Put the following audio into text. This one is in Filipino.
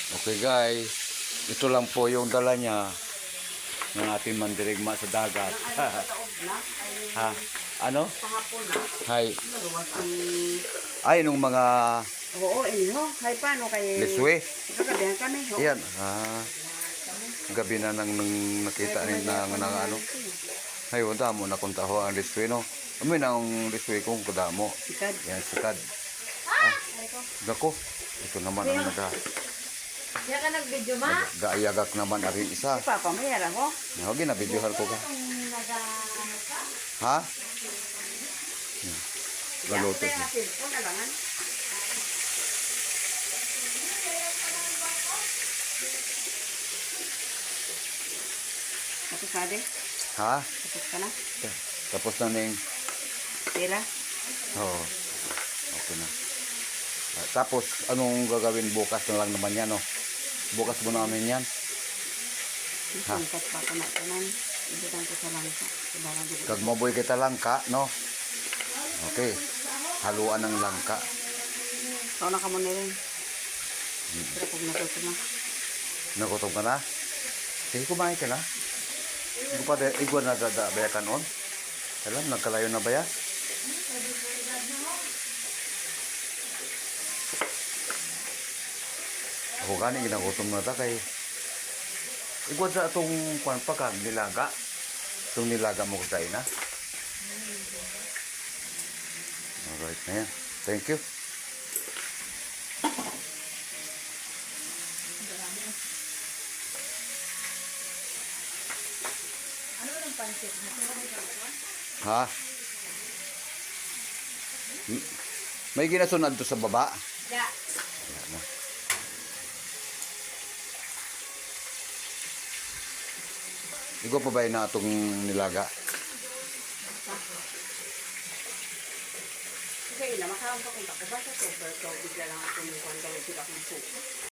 Okay guys, ito lang po yung dala niya ng ating mandirigma sa dagat. Ha? Ano? Kahapon na. Hay. Naluwas ang... Ay, nung mga Oo, inyo. Hay, paano kay... liswe. Kagabihan kami. ho. Yan. Gabi na nang nakita ni na ano. Hay, wala mo nakunta ho ang liswe no. Amin ang liswe kong kadamo. Sikad. Yan, sikad. Dako. Ito naman ang Diyan ka nag-video ma? gaayagak naman ari isa. Si Papa, mayara ko. Huwag na videohan ko ka. Ha? Galuto. Kaya nga cellphone, alangan. Tapos ka de? Ha? Tapos ka na? Tapos na ning. Tira? Oo. Okay na. Tapos, anong gagawin bukas na lang naman yan, no? Bukas mo namin yan. Sungkat pa ko na tanan. Ibutan ko sa langsa. Ibaran dito. Kag maboy kita langka, no? Okay. Haluan ng langka. Kau na ka mo rin. Pero kung natuto na. Nagutom ka na? Sige, kumain ka na. Hindi pa igwan na bayakan on. Alam, nagkalayo na ba ya? Ako gani ginagutom na ta kay igwan sa atong kwan pa kag nilaga. Itong nilaga mo kagay na. Alright na yan. Thank you. Ano ba ng pancit? Ha? May ginasunod to sa baba. Ya. Ayan na. Ikaw pa ba na itong nilaga? Kasi ina, makawang pa kung ako ba sa super. So, bigla lang ako yung kwan gawin sila kung soup.